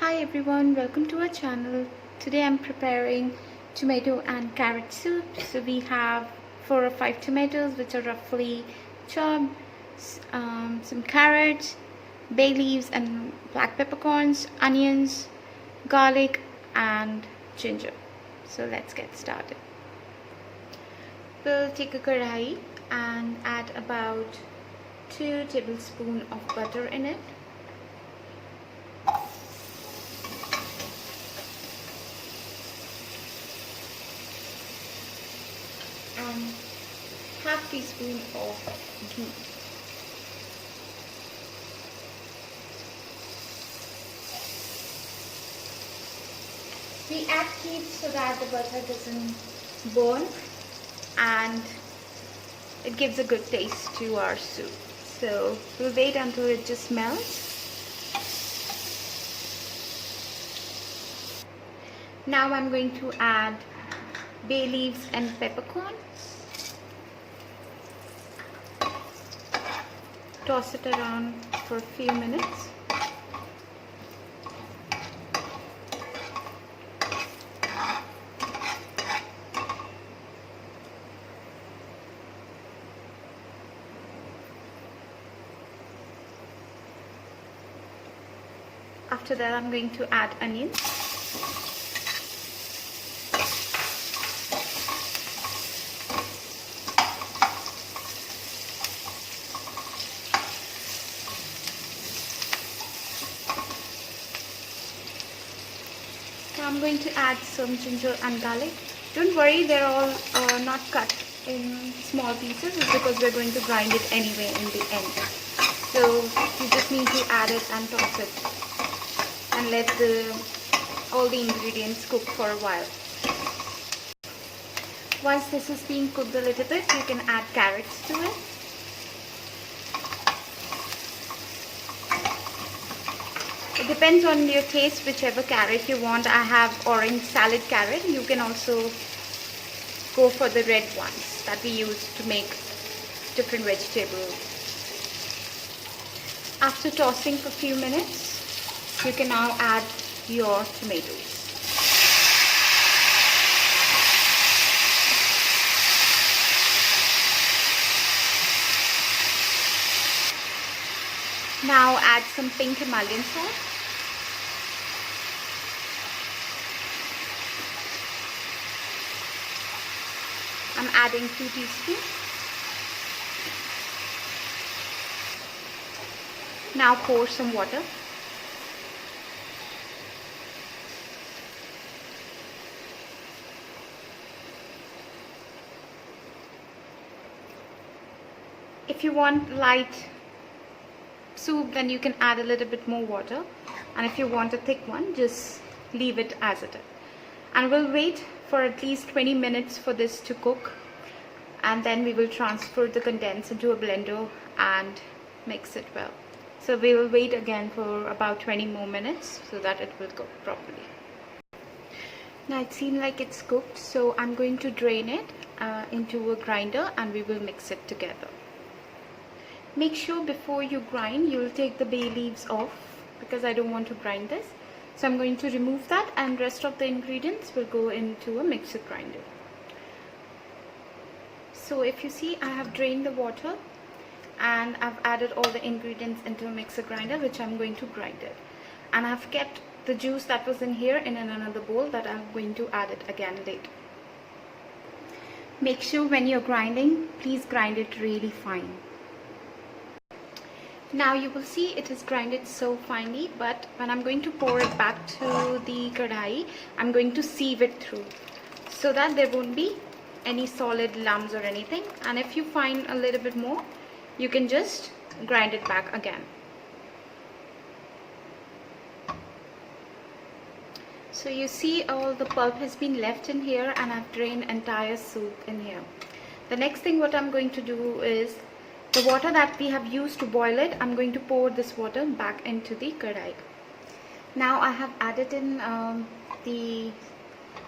Hi everyone, welcome to our channel. Today I'm preparing tomato and carrot soup. So we have 4 or 5 tomatoes which are roughly chopped, some carrots, bay leaves and black peppercorns, onions, garlic and ginger. So let's get started. We'll take a kadai and add about 2 tablespoons of butter in it. And half teaspoon of ghee. We add ghee so that the butter doesn't burn and it gives a good taste to our soup. So we'll wait until it just melts. Now I'm going to add bay leaves and peppercorn. Toss it around for a few minutes. After that, I'm going to add onions. I'm going to add some ginger and garlic. Don't worry, they're all not cut in small pieces. It's because we're going to grind it anyway in the end. So you just need to add it and toss it and let all the ingredients cook for a while. Once this is being cooked a little bit, you can add carrots to it. It depends on your taste, whichever carrot you want. I have orange salad carrot. You can also go for the red ones that we use to make different vegetables. After tossing for a few minutes, you can now add your tomatoes. Now add some pink Himalayan salt. I'm adding 2 teaspoons. Now pour some water. If you want light soup, then you can add a little bit more water, and if you want a thick one, just leave it as it is. And we'll wait for at least 20 minutes for this to cook, and then we will transfer the contents into a blender and mix it well. So we will wait again for about 20 more minutes so that it will cook properly. Now it seems like it's cooked, so I'm going to drain it into a grinder and we will mix it together. Make sure before you grind, you'll take the bay leaves off because I don't want to grind this. So I'm going to remove that, and rest of the ingredients will go into a mixer grinder. So if you see, I have drained the water and I've added all the ingredients into a mixer grinder, which I'm going to grind it. And I've kept the juice that was in here in another bowl that I'm going to add it again later. Make sure when you're grinding, please grind it really fine. Now you will see it is grinded so finely, but when I'm going to pour it back to the kadai, I'm going to sieve it through so that there won't be any solid lumps or anything. And if you find a little bit more, you can just grind it back again. So you see all the pulp has been left in here, and I've drained entire soup in here. The next thing what I'm going to do is the water that we have used to boil it, I'm going to pour this water back into the kadai. Now I have added in the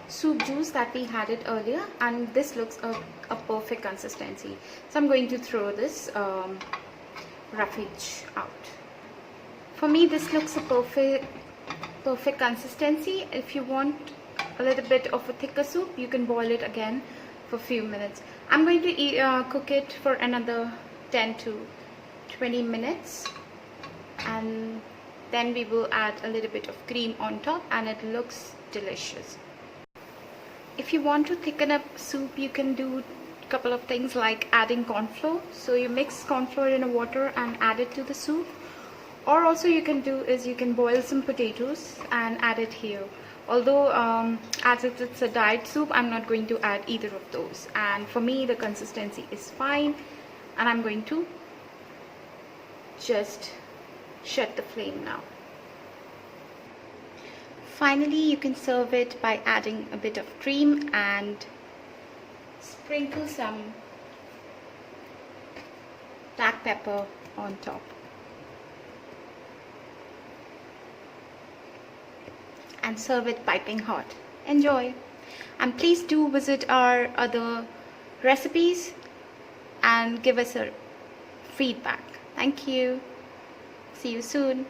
soup juice that we had it earlier, and this looks a perfect consistency. So I'm going to throw this roughage out. For me, this looks a perfect perfect consistency. If you want a little bit of a thicker soup, you can boil it again for a few minutes. I'm going to cook it for another 10 to 20 minutes, and then we will add a little bit of cream on top, and it looks delicious. If you want to thicken up soup, you can do a couple of things like adding corn flour. So you mix corn flour in water and add it to the soup. Or also you can do is you can boil some potatoes and add it here. Although as it's a diet soup, I'm not going to add either of those. And for me, the consistency is fine. And I'm going to just shut the flame now. Finally, you can serve it by adding a bit of cream and sprinkle some black pepper on top. And serve it piping hot. Enjoy! And please do visit our other recipes and give us a feedback. Thank you. See you soon.